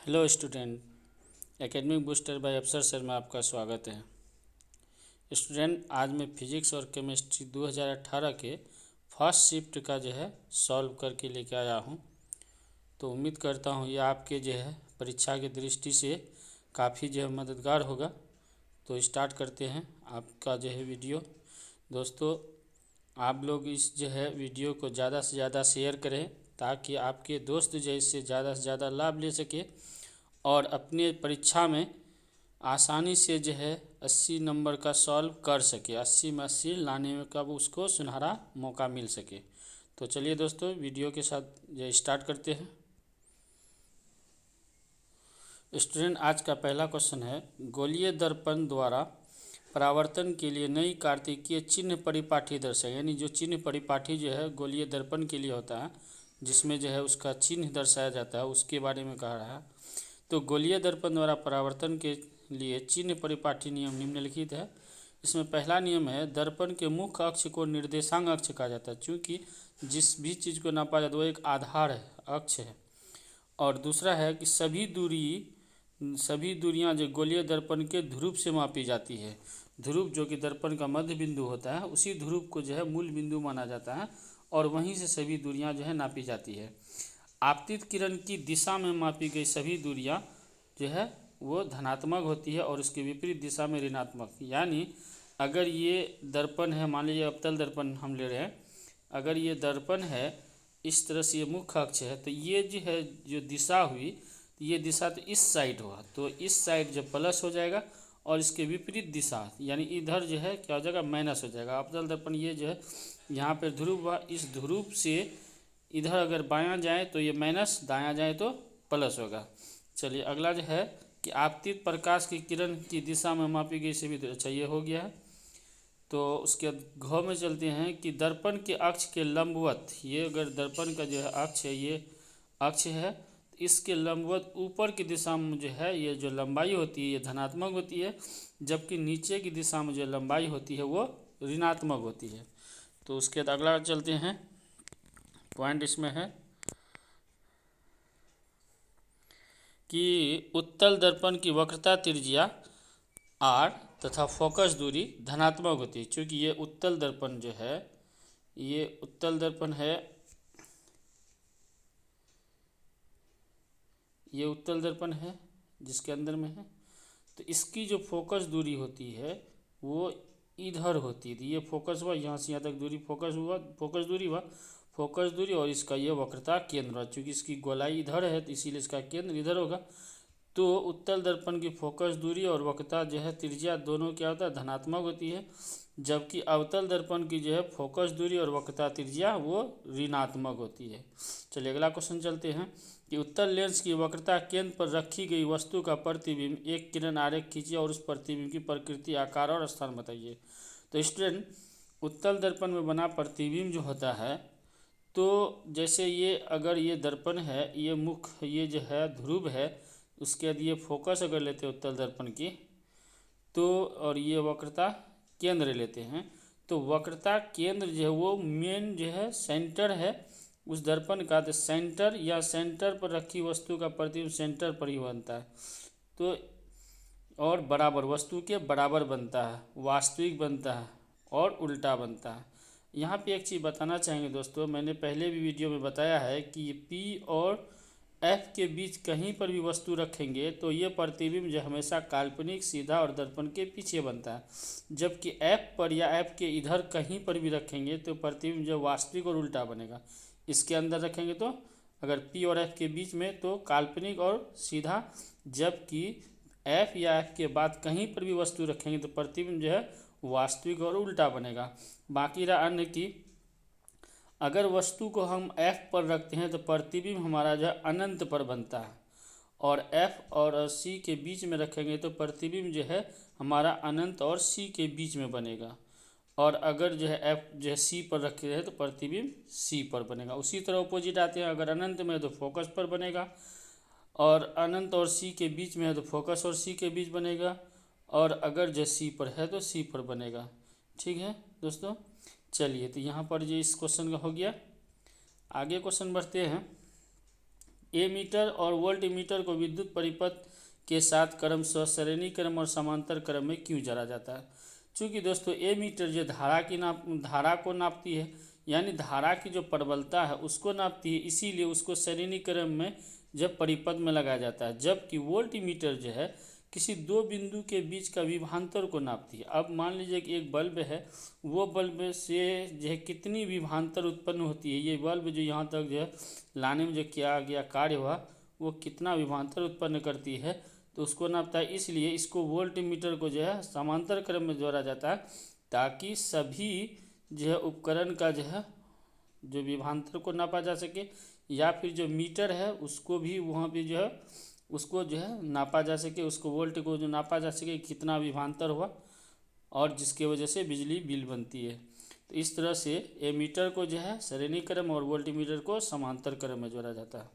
Hello student, academic booster by Afsar sir में आपका स्वागत है। स्टूडेंट, आज मैं फिजिक्स और केमिस्ट्री 2018 के फर्स्ट शिफ्ट का जो है सॉल्व करके लेके आया हूँ। तो उम्मीद करता हूँ ये आपके जो है परीक्षा की दृष्टि से काफ़ी जो है मददगार होगा। तो स्टार्ट करते हैं आपका जो है वीडियो। दोस्तों, आप लोग इस जो है वीडियो को ज़्यादा से ज़्यादा शेयर करें ताकि आपके दोस्त जो है इससे ज़्यादा से ज़्यादा लाभ ले सके और अपने परीक्षा में आसानी से जो है 80 नंबर का सॉल्व कर सके, 80 में 80 लाने में कब उसको सुनहरा मौका मिल सके। तो चलिए दोस्तों, वीडियो के साथ जो स्टार्ट करते हैं। स्टूडेंट, आज का पहला क्वेश्चन है, गोलीय दर्पण द्वारा परावर्तन के लिए नई कार्तिकीय चिन्ह परिपाठी दर्शाए। यानी जो चिन्ह परिपाठी जो है गोलीय दर्पण के लिए होता है, जिसमें जो है उसका चिन्ह दर्शाया जाता है, उसके बारे में कह रहा है। तो गोलीय दर्पण द्वारा परावर्तन के लिए चिन्ह परिपाठी नियम निम्नलिखित है। इसमें पहला नियम है, दर्पण के मुख्य अक्ष को निर्देशांक अक्ष कहा जाता है, क्योंकि जिस भी चीज़ को नापा जाता है वो एक आधार है, अक्ष है। और दूसरा है कि सभी दूरियां जो गोलीय दर्पण के ध्रुव से मापी जाती है। ध्रुव जो कि दर्पण का मध्य बिंदु होता है, उसी ध्रुव को जो है मूल बिंदु माना जाता है और वहीं से सभी दूरियां जो है नापी जाती है। आपतित किरण की दिशा में मापी गई सभी दूरियां जो है वो धनात्मक होती है और उसके विपरीत दिशा में ऋणात्मक। यानी अगर ये दर्पण है, मान लीजिए अवतल दर्पण हम ले रहे हैं, अगर ये दर्पण है इस तरह से, ये मुख्य अक्ष है, तो ये जो है जो दिशा हुई, तो ये दिशा तो इस साइड हुआ, तो इस साइड जब प्लस हो जाएगा और इसके विपरीत दिशा यानी इधर जो है क्या हो जाएगा, माइनस हो जाएगा। अवतल दर्पण ये जो है यहाँ पर ध्रुव हुआ, इस ध्रुव से इधर अगर बायां जाए तो ये माइनस, दायां जाए तो प्लस होगा। चलिए अगला जो है कि आपतित प्रकाश की किरण की दिशा में मापी गई सभी दूरी। अच्छा, ये हो गया है। तो उसके बाद घ में चलते हैं कि दर्पण के अक्ष के लंबवत, ये अगर दर्पण का जो है अक्ष है, ये अक्ष है, तो इसके लंबवत ऊपर की दिशा में जो है ये जो लंबाई होती है ये धनात्मक होती है, जबकि नीचे की दिशा में जो लंबाई होती है वो ऋणात्मक होती है। तो उसके बाद अगला चलते हैं, पॉइंट इसमें है कि उत्तल दर्पण की वक्रता त्रिज्या r तथा फोकस दूरी धनात्मक होती है। क्योंकि ये उत्तल दर्पण जो है, ये उत्तल दर्पण है, ये उत्तल दर्पण है जिसके अंदर में है, तो इसकी जो फोकस दूरी होती है वो इधर होती है। ये फोकस हुआ, यहाँ से यहाँ तक दूरी फोकस हुआ, फोकस दूरी हुआ, फोकस दूरी, और इसका ये वक्रता केंद्र हुआ। चूँकि इसकी गोलाई इधर है तो इसीलिए इसका केंद्र इधर होगा। तो उत्तल दर्पण की फोकस दूरी और वक्रता जो है त्रिज्या दोनों क्या होता है, धनात्मक होती है, जबकि अवतल दर्पण की जो है फोकस दूरी और वक्रता त्रिज्या वो ऋणात्मक होती है। चलिए अगला क्वेश्चन चलते हैं कि उत्तल लेंस की वक्रता केंद्र पर रखी गई वस्तु का प्रतिबिंब एक किरण आरेख खींचिए और उस प्रतिबिंब की प्रकृति, आकार और स्थान बताइए। तो स्टूडेंट, उत्तल दर्पण में बना प्रतिबिंब जो होता है, तो जैसे ये अगर ये दर्पण है, ये मुख्य ये जो है ध्रुव है, उसके बाद ये फोकस अगर लेते हैं उत्तल दर्पण की, तो और ये वक्रता केंद्र लेते हैं, तो वक्रता केंद्र जो है वो मेन जो है सेंटर है उस दर्पण का। तो सेंटर या सेंटर पर रखी वस्तु का प्रतिबिंब सेंटर पर ही बनता है, तो और बराबर वस्तु के बराबर बनता है, वास्तविक बनता है और उल्टा बनता है। यहाँ पे एक चीज़ बताना चाहेंगे दोस्तों, मैंने पहले भी वीडियो में बताया है कि P और F के बीच कहीं पर भी वस्तु रखेंगे तो ये प्रतिबिंब जो हमेशा काल्पनिक, सीधा और दर्पण के पीछे बनता है, जबकि F पर या F के इधर कहीं पर भी रखेंगे तो प्रतिबिंब जो वास्तविक और उल्टा बनेगा। इसके अंदर रखेंगे तो अगर P और F के बीच में तो काल्पनिक और सीधा, जबकि F या F के बाद कहीं पर भी वस्तु रखेंगे तो प्रतिबिंब जो है वास्तविक और उल्टा बनेगा। बाकी रहा अन्य की, अगर वस्तु को हम F पर रखते हैं तो प्रतिबिंब हमारा जो है अनंत पर बनता है, और F और C के बीच में रखेंगे तो प्रतिबिंब जो है हमारा अनंत और C के बीच में बनेगा, और अगर जो है F जो है C पर रखे हैं तो प्रतिबिंब C पर बनेगा। उसी तरह अपोजिट आते हैं, अगर अनंत में है तो फोकस पर बनेगा, और अनंत और C के बीच में है तो फोकस और C के बीच बनेगा, और अगर जो C पर है तो C पर बनेगा। ठीक है दोस्तों, चलिए तो यहाँ पर जो इस क्वेश्चन का हो गया। आगे क्वेश्चन बढ़ते हैं, एमीटर और वोल्ट मीटर को विद्युत परिपथ के साथ क्रमशः श्रेणी क्रम और समांतर क्रम में क्यों जोड़ा जाता है? चूँकि दोस्तों एमीटर जो धारा को नापती है, यानी धारा की जो प्रबलता है उसको नापती है, इसीलिए उसको श्रेणी क्रम में जब परिपथ में लगाया जाता है। जबकि वोल्ट मीटर जो है किसी दो बिंदु के बीच का विभवांतर को नापती है। अब मान लीजिए कि एक बल्ब है, वो बल्ब से जो है कितनी विभवांतर उत्पन्न होती है, ये बल्ब जो यहाँ तक जो है लाने में जो किया गया कार्य हुआ वो कितना विभवांतर उत्पन्न करती है, तो उसको नापता है। इसलिए इसको वोल्ट मीटर को जो है समांतर क्रम में जोड़ा जाता है, ताकि सभी जो है उपकरण का जो है जो विभवांतर को नापा जा सके, या फिर जो मीटर है उसको भी वहाँ पे जो है उसको जो है नापा जा सके, उसको वोल्ट को जो नापा जा सके कितना विभवांतर हुआ, और जिसके वजह से बिजली बिल बनती है। तो इस तरह से एमीटर को जो है श्रेणी क्रम और वोल्ट मीटर को समांतर क्रम में जोड़ा जाता है।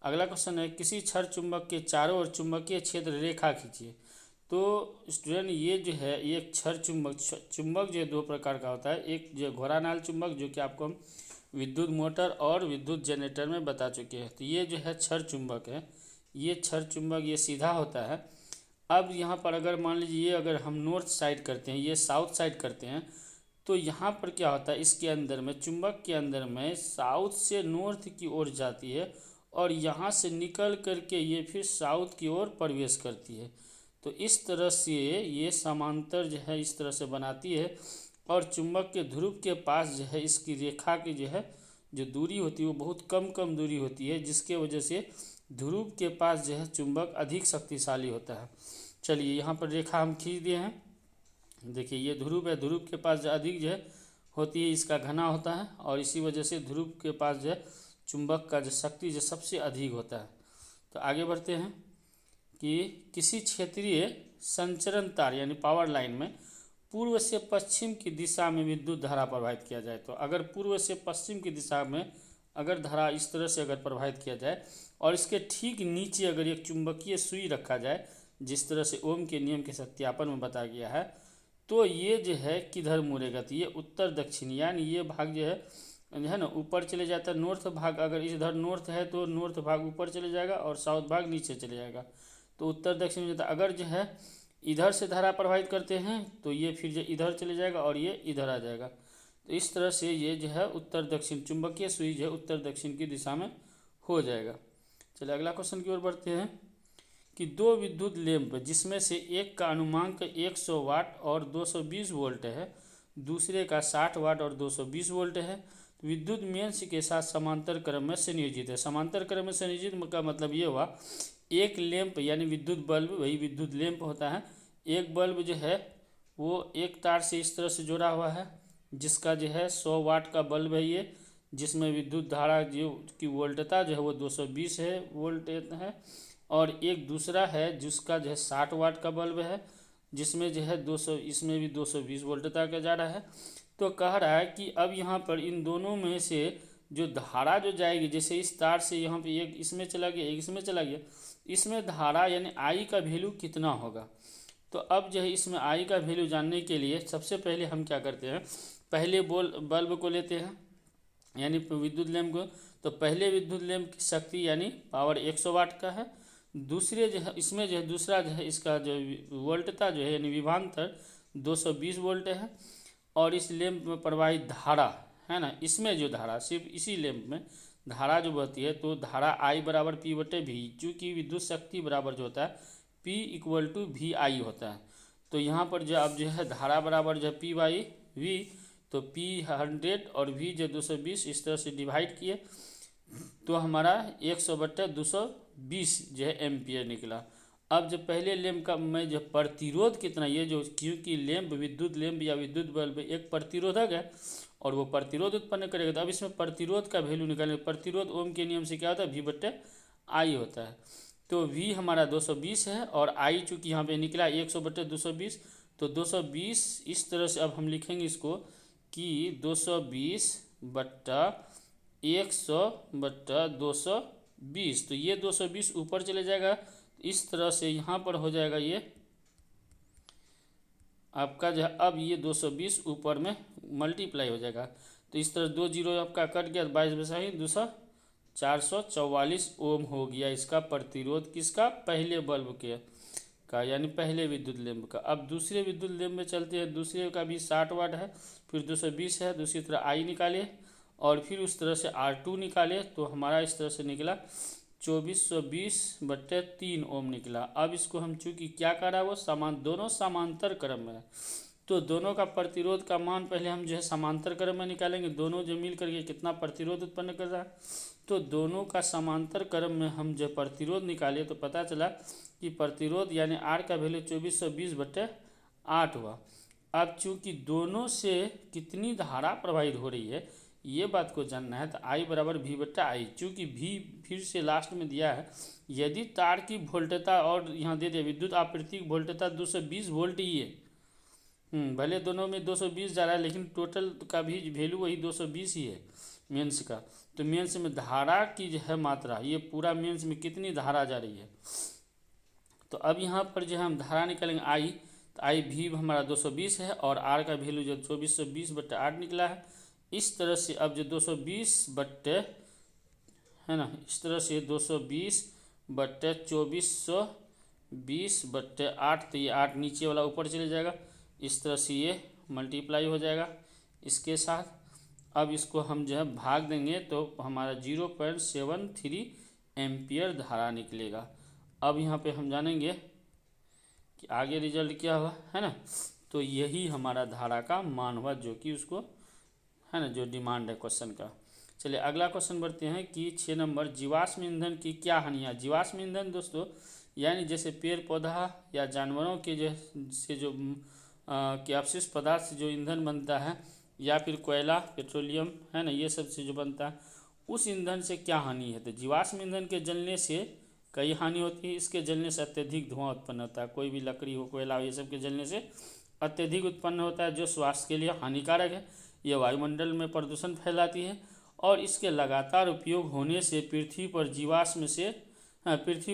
अगला क्वेश्चन है, किसी क्षर चुंबक के चारों ओर चुंबकीय क्षेत्र रेखा खींचिए। तो स्टूडेंट ये जो है एक क्षर चुंबक जो है दो प्रकार का होता है। एक जो घोड़ानाल चुंबक, जो कि आपको हम विद्युत मोटर और विद्युत जनरेटर में बता चुके हैं। तो ये जो है क्षर चुंबक है, ये क्षर चुंबक ये सीधा होता है। अब यहाँ पर अगर मान लीजिए ये अगर हम नॉर्थ साइड करते हैं, ये साउथ साइड करते हैं, तो यहाँ पर क्या होता है, इसके अंदर में चुंबक के अंदर में साउथ से नॉर्थ की ओर जाती है और यहाँ से निकल करके ये फिर साउथ की ओर प्रवेश करती है। तो इस तरह से ये समांतर जो है इस तरह से बनाती है, और चुंबक के ध्रुव के पास जो है इसकी रेखा की जो है जो दूरी होती है वो बहुत कम दूरी होती है, जिसके वजह से ध्रुव के पास जो है चुंबक अधिक शक्तिशाली होता है। चलिए यहाँ पर रेखा हम खींच दिए हैं। देखिए ये ध्रुव है, ध्रुव के पास जो अधिक जो है होती है इसका घना होता है, और इसी वजह से ध्रुव के पास जो है चुंबक का जो शक्ति जो सबसे अधिक होता है। तो आगे बढ़ते हैं कि किसी क्षेत्रीय संचरण तार यानी पावर लाइन में पूर्व से पश्चिम की दिशा में विद्युत धारा प्रवाहित किया जाए। तो अगर पूर्व से पश्चिम की दिशा में अगर धारा इस तरह से अगर प्रवाहित किया जाए, और इसके ठीक नीचे अगर एक चुंबकीय सुई रखा जाए, जिस तरह से ओम के नियम के सत्यापन में बताया गया है, तो ये जो है किधर मुड़ेगा, तो ये उत्तर दक्षिण, यानी ये भाग जो है ना ऊपर चले जाता है। नॉर्थ भाग अगर इधर नॉर्थ है तो नॉर्थ भाग ऊपर चले जाएगा और साउथ भाग नीचे चले जाएगा, तो उत्तर दक्षिण में जाता। अगर जो है इधर से धारा प्रवाहित करते हैं तो ये फिर जो इधर चले जाएगा और ये इधर आ जाएगा। तो इस तरह से ये जो है उत्तर दक्षिण चुंबकीय सुई जो है उत्तर दक्षिण की दिशा में हो जाएगा। चलिए अगला क्वेश्चन की ओर बढ़ते हैं कि दो विद्युत लैंप जिसमें से एक का अनुमांक 100 वाट और 220 वोल्ट है, दूसरे का 60 वाट और 220 वोल्ट है, विद्युत मेंस के साथ समांतर क्रम में संयोजित है। समांतर क्रम में संयोजित का मतलब ये हुआ, एक लैंप यानी विद्युत बल्ब, वही विद्युत लैंप होता है। एक बल्ब जो है वो एक तार से इस तरह से जुड़ा हुआ है, जिसका जो है 100 वाट का बल्ब है ये, जिसमें विद्युत धारा जो की वोल्टता जो है वो 220 है वोल्ट है। और एक दूसरा है जिसका जो है 60 वाट का बल्ब है, जिसमें जो है 200, इसमें भी 220 वोल्टता का जा रहा है। तो कह रहा है कि अब यहाँ पर इन दोनों में से जो धारा जो जाएगी, जैसे इस तार से यहाँ पे एक इसमें चला गया एक इसमें चला गया, इसमें धारा यानी आई का वैल्यू कितना होगा। तो अब जो है इसमें आई का वैल्यू जानने के लिए सबसे पहले हम क्या करते हैं, पहले बल्ब को लेते हैं यानी विद्युत लैंप को। तो पहले विद्युत लैंप की शक्ति यानी पावर 100 वाट का है। दूसरे जो है इसमें जो है दूसरा जो है इसका जो वोल्टता जो है यानी विभवांतर 220 वोल्ट है। और इस लैंप में प्रवाहित धारा है ना, इसमें जो धारा सिर्फ इसी लैंप में धारा जो बहती है, तो धारा आई बराबर पी बटे वी, चूँकि विद्युत शक्ति बराबर जो होता है पी इक्वल टू वी आई होता है। तो यहाँ पर जो अब जो है धारा बराबर जो है पी बाई वी, तो पी 100 और वी जो 220 इस तरह से डिवाइड किए, तो हमारा 100/220 जो है एम्पियर निकला। अब जब पहले लैंप का मैं जो प्रतिरोध कितना, ये जो क्योंकि लैंप विद्युत लैंप या विद्युत बल्ब एक प्रतिरोधक है और वो प्रतिरोध उत्पन्न करेगा, तो अब इसमें प्रतिरोध का वैल्यू निकालें। प्रतिरोध ओम के नियम से क्या होता है, V/I होता है। तो V हमारा 220 है और I चूँकि यहाँ पे निकला 100/220, तो 220 इस तरह से अब हम लिखेंगे इसको कि 220/100/220। तो ये 220 ऊपर चले जाएगा, इस तरह से यहाँ पर हो जाएगा ये आपका जो है, अब ये 220 ऊपर में मल्टीप्लाई हो जाएगा। तो इस तरह 2 जीरो आपका कट गया, 22 बचा ही 200 444 ओम हो गया इसका प्रतिरोध, किसका, पहले बल्ब के का, यानी पहले विद्युत लैंप का। अब दूसरे विद्युत लैंप में चलते हैं, दूसरे का भी 60 वाट है, फिर 220 है। दूसरी तरह आई निकाले और फिर उस तरह से R2 निकाले, तो हमारा इस तरह से निकला 2420/3 ओम निकला। अब इसको हम चूँकि क्या करा, वो दोनों समांतर क्रम में है, तो दोनों का प्रतिरोध का मान पहले हम जो है समांतर क्रम में निकालेंगे, दोनों जो मिल करके कितना प्रतिरोध उत्पन्न कर रहा है। तो दोनों का समांतर क्रम में हम जब प्रतिरोध निकाले तो पता चला कि प्रतिरोध यानी R का वैल्यू 2420/8 हुआ। अब चूँकि दोनों से कितनी धारा प्रवाहित हो रही है ये बात को जानना है, तो I बराबर V/I। चूँकि V फिर से लास्ट में दिया है, यदि तार की वोल्टता और यहाँ दे दिया विद्युत आपूर्ति की वोल्टता 220 वोल्ट ही है, भले दोनों में 220 जा रहा है, लेकिन टोटल का भी वैल्यू वही 220 ही है मेंस का। तो मेंस में धारा की जो है मात्रा, ये पूरा मेंस में कितनी धारा जा रही है, तो अब यहाँ पर जो है हम धारा निकालेंगे I, तो I भी हमारा 220 है और R का वैल्यू जो 2420/8 निकला है। इस तरह से अब जो 220 बट्टे है ना, इस तरह से 220/2420/8, तो ये 8 नीचे वाला ऊपर चले जाएगा, इस तरह से ये मल्टीप्लाई हो जाएगा इसके साथ। अब इसको हम जो है भाग देंगे तो हमारा 0.73 एम्पियर धारा निकलेगा। अब यहाँ पे हम जानेंगे कि आगे रिजल्ट क्या हुआ, है ना। तो यही हमारा धारा का मान हुआ, जो कि उसको है ना जो डिमांड है क्वेश्चन का। चलिए अगला क्वेश्चन बढ़ते हैं कि 6 नंबर, जीवाश्म ईंधन की क्या हानियाँ। जीवाश्म ईंधन दोस्तों यानी जैसे पेड़ पौधा या जानवरों के से जो कि अवशिष्ट पदार्थ से जो ईंधन बनता है, या फिर कोयला पेट्रोलियम है ना, ये सब से जो बनता है, उस ईंधन से क्या हानि है। तो जीवाश्म ईंधन के जलने से कई हानि होती है। इसके जलने से अत्यधिक धुआं उत्पन्न होता है, कोई भी लकड़ी हो, कोयला हो, ये सब के जलने से अत्यधिक उत्पन्न होता है, जो स्वास्थ्य के लिए हानिकारक है। यह वायुमंडल में प्रदूषण फैलाती है और इसके लगातार उपयोग होने से पृथ्वी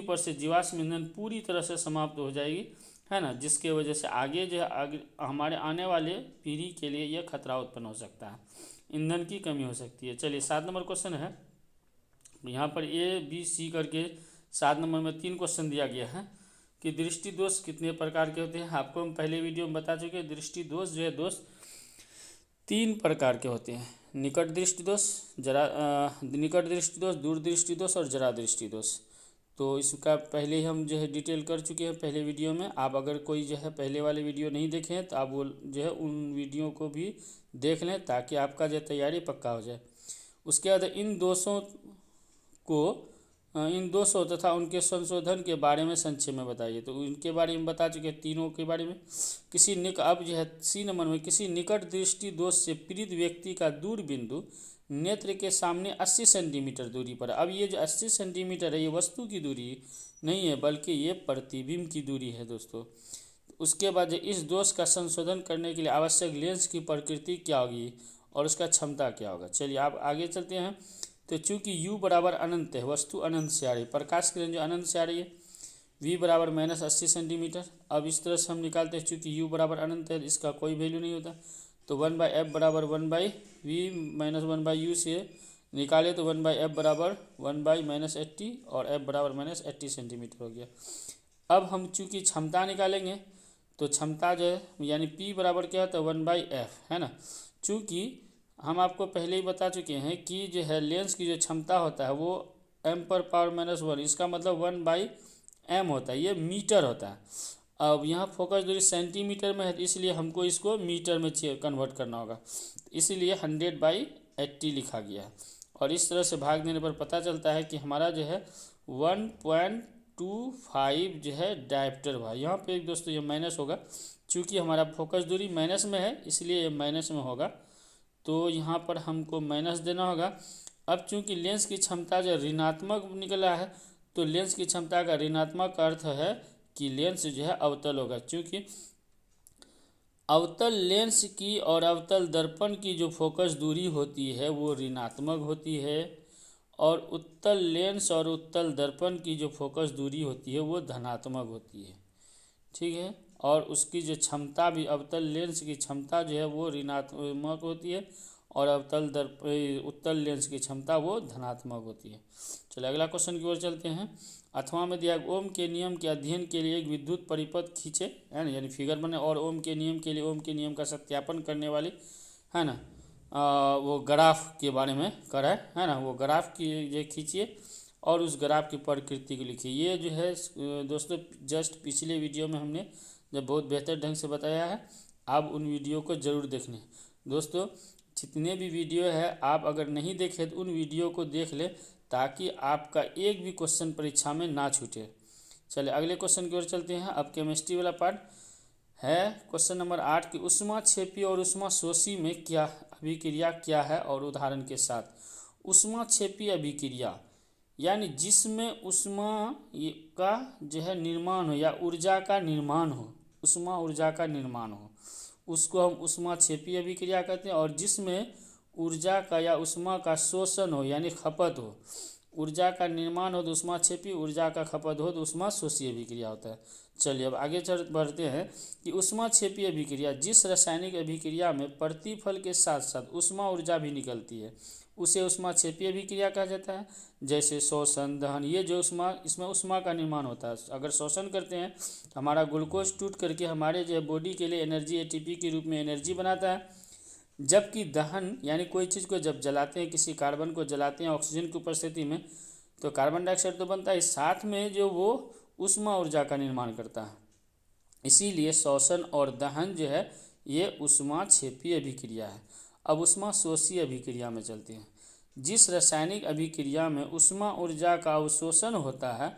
पर से जीवाश्म ईंधन पूरी तरह से समाप्त हो जाएगी, है ना, जिसके वजह से आगे हमारे आने वाले पीढ़ी के लिए यह खतरा उत्पन्न हो सकता है, ईंधन की कमी हो सकती है। चलिए 7 नंबर क्वेश्चन है, यहाँ पर A, B, C करके 7 नंबर में 3 क्वेश्चन दिया गया है कि दृष्टि दोष कितने प्रकार के होते हैं। आपको हम पहले वीडियो में बता चुके हैं, दृष्टि दोष जो है दोष 3 प्रकार के होते हैं, निकट दृष्टि दोष, निकट दृष्टि दोष, दूर दृष्टि दोष और जरा दृष्टि दोष। तो इसका पहले ही हम जो है डिटेल कर चुके हैं पहले वीडियो में। आप अगर कोई जो है पहले वाले वीडियो नहीं देखे हैं तो आप वो जो है उन वीडियो को भी देख लें, ताकि आपका जो तैयारी पक्का हो जाए। उसके बाद इन दोषों तथा उनके संशोधन के बारे में संक्षेप में बताइए। तो इनके बारे में बता चुके हैं, तीनों के बारे में। अब जो है C नंबर में, किसी निकट दृष्टि दोष से पीड़ित व्यक्ति का दूर बिंदु नेत्र के सामने 80 सेंटीमीटर दूरी पर। अब ये जो 80 सेंटीमीटर है, ये वस्तु की दूरी नहीं है, बल्कि ये प्रतिबिंब की दूरी है दोस्तों। उसके बाद इस दोष का संशोधन करने के लिए आवश्यक लेंस की प्रकृति क्या होगी और उसका क्षमता क्या होगा। चलिए आप आगे चलते हैं। तो चूँकि U बराबर अनंत है, वस्तु अनंत से आ रही है, प्रकाश किरण जो अनंत से आ रही है, V बराबर -80 सेंटीमीटर। अब इस तरह से हम निकालते हैं, चूँकि U बराबर अनंत है, इसका कोई वैल्यू नहीं होता, तो 1/f बराबर 1/v माइनस 1/u से निकाले तो 1/f बराबर 1/-80 और f बराबर -80 सेंटीमीटर हो गया। अब हम चूँकि क्षमता निकालेंगे, तो क्षमता जो है यानी P बराबर क्या होता है 1/f, है ना। चूँकि हम आपको पहले ही बता चुके हैं कि जो है लेंस की जो क्षमता होता है वो m⁻⁻1, इसका मतलब 1/m होता है, ये मीटर होता है। अब यहाँ फोकस दूरी सेंटीमीटर में है, इसलिए हमको इसको मीटर में कन्वर्ट करना होगा, इसलिए 100/80 लिखा गया है। और इस तरह से भाग देने पर पता चलता है कि हमारा जो है 1.25 जो है डायप्टर हुआ। यहाँ पे दोस्तों ये माइनस होगा, चूँकि हमारा फोकस दूरी माइनस में है, इसलिए ये माइनस में होगा, तो यहाँ पर हमको माइनस देना होगा। अब चूँकि लेंस की क्षमता जो ऋणात्मक निकला है, तो लेंस की क्षमता का ऋणात्मक अर्थ है कि लेंस जो है अवतल होगा, क्योंकि अवतल लेंस की और अवतल दर्पण की जो फोकस दूरी होती है वो ऋणात्मक होती है, और उत्तल लेंस और उत्तल दर्पण की जो फोकस दूरी होती है वो धनात्मक होती है, ठीक है। और उसकी जो क्षमता भी, अवतल लेंस की क्षमता जो है वो ऋणात्मक होती है और अवतल उत्तल लेंस की क्षमता वो धनात्मक होती है। चलिए अगला क्वेश्चन की ओर चलते हैं। अथवा में दिया ओम के नियम के अध्ययन के लिए एक विद्युत परिपथ खींचे, है ना, यानी फिगर बने, और ओम के नियम के लिए ओम के नियम का सत्यापन करने वाली, है ना, वो ग्राफ के बारे में कराए, है ना, वो ग्राफ की ये खींचिए और उस ग्राफ की प्रकृति को लिखिए। ये जो है दोस्तों जस्ट पिछले वीडियो में हमने जब बहुत बेहतर ढंग से बताया है, आप उन वीडियो को ज़रूर देखने। दोस्तों जितने भी वीडियो है आप अगर नहीं देखे तो उन वीडियो को देख ले, ताकि आपका एक भी क्वेश्चन परीक्षा में ना छूटे। चलिए अगले क्वेश्चन की ओर चलते हैं। अब केमिस्ट्री वाला पार्ट है क्वेश्चन नंबर 8 की ऊष्माक्षेपी और ऊष्माशोषी में क्या अभिक्रिया क्या है, और उदाहरण के साथ। ऊष्माक्षेपी अभिक्रिया यानी जिसमें ऊष्मा का जो है निर्माण हो या ऊर्जा का निर्माण हो, ऊष्मा ऊर्जा का निर्माण हो, उसको हम ऊष्माक्षेपी अभिक्रिया कहते हैं। और जिसमें ऊर्जा का या ऊष्मा का शोषण हो यानी खपत हो, ऊर्जा का निर्माण हो तो ऊष्माक्षेपी, ऊर्जा का खपत हो तो ऊष्माशोषी अभिक्रिया होता है। चलिए अब आगे बढ़ते हैं कि ऊष्माक्षेपी अभिक्रिया जिस रासायनिक अभिक्रिया में प्रतिफल के साथ साथ ऊष्मा ऊर्जा भी निकलती है उसे ऊष्माक्षेपी अभिक्रिया कहा जाता है। जैसे शोषण, दहन, ये जो इसमें ऊष्मा का निर्माण होता है। अगर शोषण करते हैं तो हमारा ग्लूकोज टूट करके हमारे जो बॉडी के लिए एनर्जी एटीपी के रूप में एनर्जी बनाता है। जबकि दहन यानी कोई चीज़ को जब जलाते हैं, किसी कार्बन को जलाते हैं ऑक्सीजन की उपस्थिति में, तो कार्बन डाइऑक्साइड तो बनता है, साथ में जो वो ऊष्मा ऊर्जा का निर्माण करता है। इसीलिए शोषण और दहन जो है ये ऊष्माक्षेपी अभिक्रिया है। अब ऊष्माशोषी अभिक्रिया में चलते हैं। जिस रासायनिक अभिक्रिया में ऊष्मा ऊर्जा का अवशोषण होता है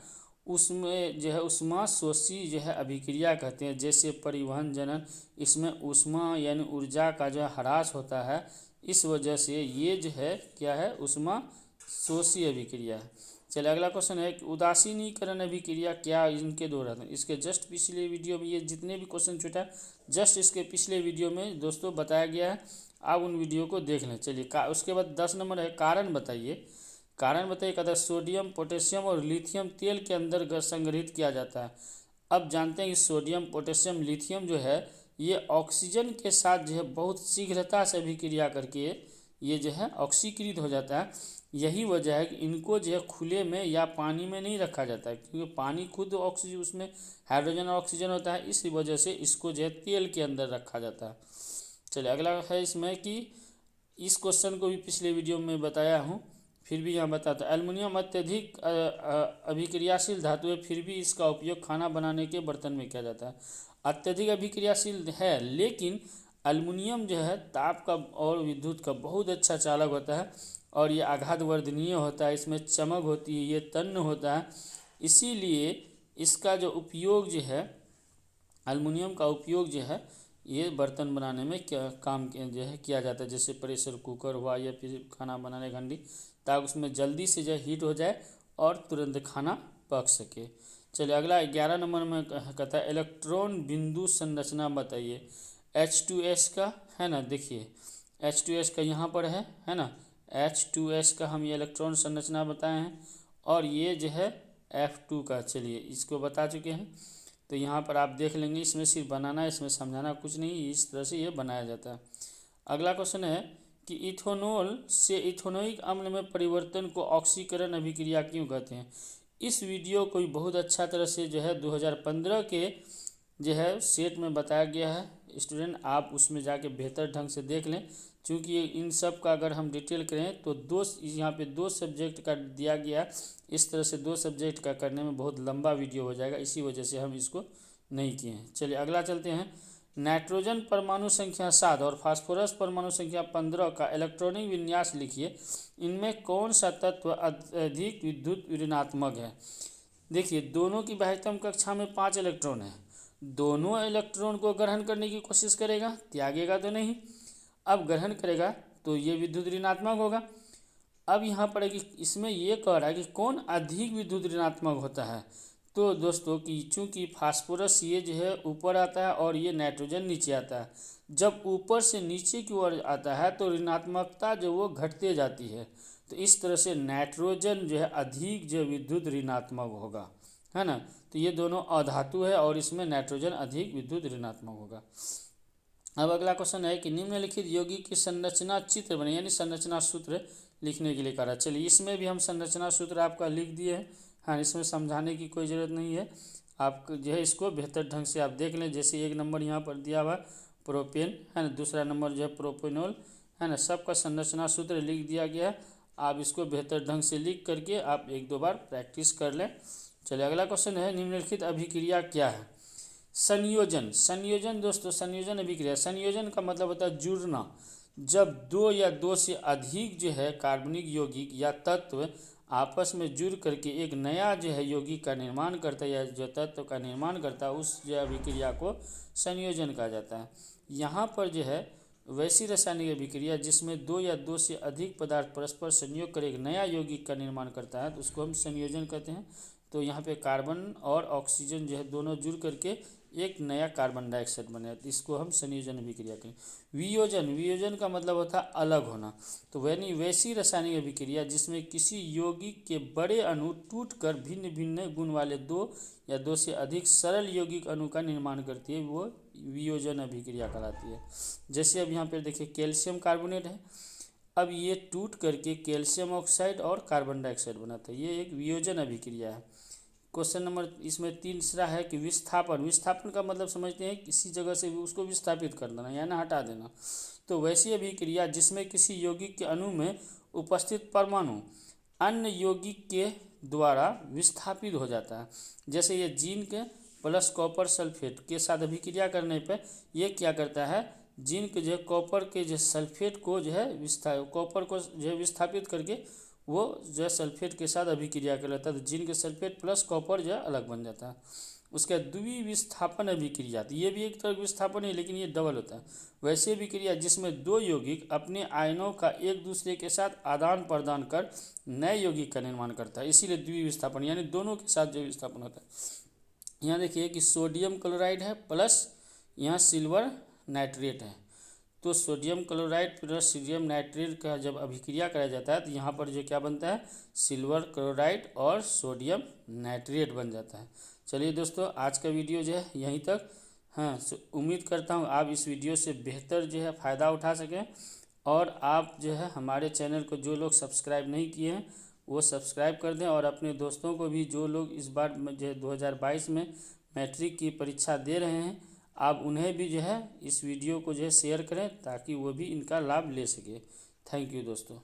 उसमें जो है ऊष्माशोषी जो है अभिक्रिया कहते हैं। जैसे परिवहन जनन, इसमें ऊष्मा यानी ऊर्जा का जो ह्रास होता है, इस वजह से ये जो है क्या है, ऊष्माशोषी अभिक्रिया है। चलिए अगला क्वेश्चन है उदासीनीकरण अभिक्रिया क्या इनके दो रहते हैं। इसके जस्ट पिछले वीडियो में ये जितने भी क्वेश्चन छूटा जस्ट इसके पिछले वीडियो में दोस्तों बताया गया है, आप उन वीडियो को देख लें। चलिए उसके बाद 10 नंबर है कारण बताइए। कारण बताइए कहता है सोडियम, पोटेशियम और लिथियम तेल के अंदर संग्रहित किया जाता है। अब जानते हैं कि सोडियम, पोटेशियम, लिथियम जो है ये ऑक्सीजन के साथ जो है बहुत शीघ्रता से अभिक्रिया करके ये जो है ऑक्सीकृत हो जाता है। यही वजह है कि इनको जो है खुले में या पानी में नहीं रखा जाता है, क्योंकि पानी खुद ऑक्सीजन, उसमें हाइड्रोजन और ऑक्सीजन होता है, इसी वजह से इसको जो है तेल के अंदर रखा जाता है। चलिए अगला है इसमें कि इस क्वेश्चन को भी पिछले वीडियो में बताया हूँ, फिर भी यहाँ बताता है। एल्युमिनियम अत्यधिक अभिक्रियाशील धातु है, फिर भी इसका उपयोग खाना बनाने के बर्तन में किया जाता है। अत्यधिक अभिक्रियाशील है, लेकिन एल्युमिनियम जो है ताप का और विद्युत का बहुत अच्छा चालक होता है, और ये आघात वर्धनीय होता है, इसमें चमक होती है, ये तन्य होता है। इसीलिए इसका जो उपयोग जो है, एल्युमिनियम का उपयोग जो है ये बर्तन बनाने में क्या काम जो है किया जाता है। जैसे प्रेशर कुकर हुआ या फिर खाना बनाने घंटी, ताकि उसमें जल्दी से जो हीट हो जाए और तुरंत खाना पक सके। चलिए अगला 11 नंबर में कहता है इलेक्ट्रॉन बिंदु संरचना बताइए। H2S का है ना, देखिए H2S का यहाँ पर है ना, H2S का हम ये इलेक्ट्रॉन संरचना बताए हैं, और ये जो है F2 का, चलिए इसको बता चुके हैं। तो यहाँ पर आप देख लेंगे, इसमें सिर्फ बनाना है, इसमें समझाना कुछ नहीं, इस तरह से ये बनाया जाता है। अगला क्वेश्चन है कि इथेनॉल से इथेनोइक अम्ल में परिवर्तन को ऑक्सीकरण अभिक्रिया क्यों कहते हैं। इस वीडियो को बहुत अच्छा तरह से जो है 2015 के जो है सेट में बताया गया है। स्टूडेंट आप उसमें जाके बेहतर ढंग से देख लें, क्योंकि इन सब का अगर हम डिटेल करें तो यहाँ पे 2 सब्जेक्ट का दिया गया, इस तरह से 2 सब्जेक्ट का करने में बहुत लंबा वीडियो हो जाएगा, इसी वजह से हम इसको नहीं किए हैं। चलिए अगला चलते हैं। नाइट्रोजन परमाणु संख्या 7 और फास्फोरस परमाणु संख्या 15 का इलेक्ट्रॉनिक विन्यास लिखिए। इनमें कौन सा तत्व अधिक विद्युत ऋणात्मक है। देखिए दोनों की बाह्यतम कक्षा में 5 इलेक्ट्रॉन है, दोनों इलेक्ट्रॉन को ग्रहण करने की कोशिश करेगा, त्यागेगा तो नहीं। अब ग्रहण करेगा तो ये विद्युत ऋणात्मक होगा। अब यहाँ पर कि इसमें ये कह रहा है कि कौन अधिक विद्युत ऋणात्मक होता है। तो दोस्तों कि चूँकि फास्फोरस ये जो है ऊपर आता है और ये नाइट्रोजन नीचे आता है, जब ऊपर से नीचे की ओर आता है तो ऋणात्मकता जो वो घटते जाती है। तो इस तरह से नाइट्रोजन जो है अधिक जो विद्युत ऋणात्मक होगा, है ना। तो ये दोनों अधातु है और इसमें नाइट्रोजन अधिक विद्युत ऋणात्मक होगा। अब अगला क्वेश्चन है कि निम्नलिखित यौगिक की संरचना चित्र बने, यानी संरचना सूत्र लिखने के लिए कहा। चलिए इसमें भी हम संरचना सूत्र आपका लिख दिए हैं। हाँ, इसमें समझाने की कोई ज़रूरत नहीं है, आप जो है इसको बेहतर ढंग से आप देख लें। जैसे एक नंबर यहाँ पर दिया हुआ प्रोपेन है ना, दूसरा नंबर जो है प्रोपेनॉल है ना, सबका संरचना सूत्र लिख दिया गया है। आप इसको बेहतर ढंग से लिख करके आप एक दो बार प्रैक्टिस कर लें। चलिए अगला क्वेश्चन है, निम्नलिखित अभिक्रिया क्या है? संयोजन। संयोजन दोस्तों, संयोजन अभिक्रिया, संयोजन का मतलब होता है जुड़ना। जब दो या दो से अधिक जो है कार्बनिक यौगिक या तत्व आपस में जुड़ करके एक नया जो है यौगिक का निर्माण करता है या जो तत्व का निर्माण करता है, उस जो अभिक्रिया को संयोजन कहा जाता है। यहाँ पर जो है वैसी रासायनिक अभिक्रिया जिसमें दो या दो से अधिक पदार्थ परस्पर संयोग कर एक नया यौगिक का निर्माण करता है, तो उसको हम संयोजन कहते हैं। तो यहाँ पे कार्बन और ऑक्सीजन जो है दोनों जुड़ करके एक नया कार्बन डाइऑक्साइड बने, तो इसको हम संयोजन अभिक्रिया कहें। वियोजन, वियोजन का मतलब होता है अलग होना। तो वैसी रासायनिक अभिक्रिया जिसमें किसी यौगिक के बड़े अणु टूटकर भिन्न भिन्न गुण वाले दो या दो से अधिक सरल यौगिक अणु का निर्माण करती है, वो वियोजन अभिक्रिया कहलाती है। जैसे अब यहाँ पर देखिए कैल्शियम कार्बोनेट है, अब ये टूट करके कैल्शियम ऑक्साइड और कार्बन डाइऑक्साइड बनाता है, ये एक वियोजन अभिक्रिया है। क्वेश्चन नंबर इसमें तीसरा है कि विस्थापन। विस्थापन का मतलब समझते हैं किसी जगह से उसको विस्थापित कर देना या ना हटा देना। तो वैसी अभिक्रिया जिसमें किसी यौगिक के अणु में उपस्थित परमाणु अन्य यौगिक के द्वारा विस्थापित हो जाता है। जैसे ये जिंक प्लस कॉपर सल्फेट के साथ अभिक्रिया करने पर ये क्या करता है, जिंक जो है कॉपर के जो सल्फेट को जो है कॉपर को जो है विस्थापित करके वो जो है सल्फेट के साथ अभिक्रिया कर लेता है, तो जिंक सल्फेट प्लस कॉपर जो है अलग बन जाता है। उसके द्विविस्थापन अभिक्रिया, तो ये भी एक तरह का विस्थापन है लेकिन ये डबल होता है। वैसे अभिक्रिया जिसमें दो यौगिक अपने आयनों का एक दूसरे के साथ आदान प्रदान कर नए यौगिक का निर्माण करता है, इसीलिए द्विविस्थापन, यानी दोनों के साथ जो विस्थापन होता है। यहाँ देखिए कि सोडियम क्लोराइड है प्लस यहाँ सिल्वर नाइट्रेट है, तो sodium chloride plus sodium nitrate का जब अभिक्रिया कराया जाता है तो यहाँ पर जो क्या बनता है, सिल्वर क्लोराइड और सोडियम नाइट्रेट बन जाता है। चलिए दोस्तों, आज का वीडियो जो है यहीं तक। हाँ, उम्मीद करता हूँ आप इस वीडियो से बेहतर जो है फ़ायदा उठा सकें, और आप जो है हमारे चैनल को जो लोग सब्सक्राइब नहीं किए हैं वो सब्सक्राइब कर दें, और अपने दोस्तों को भी जो लोग इस बार जो है 2022 में मैट्रिक की परीक्षा दे रहे हैं, आप उन्हें भी जो है इस वीडियो को जो है शेयर करें ताकि वो भी इनका लाभ ले सके। थैंक यू दोस्तों।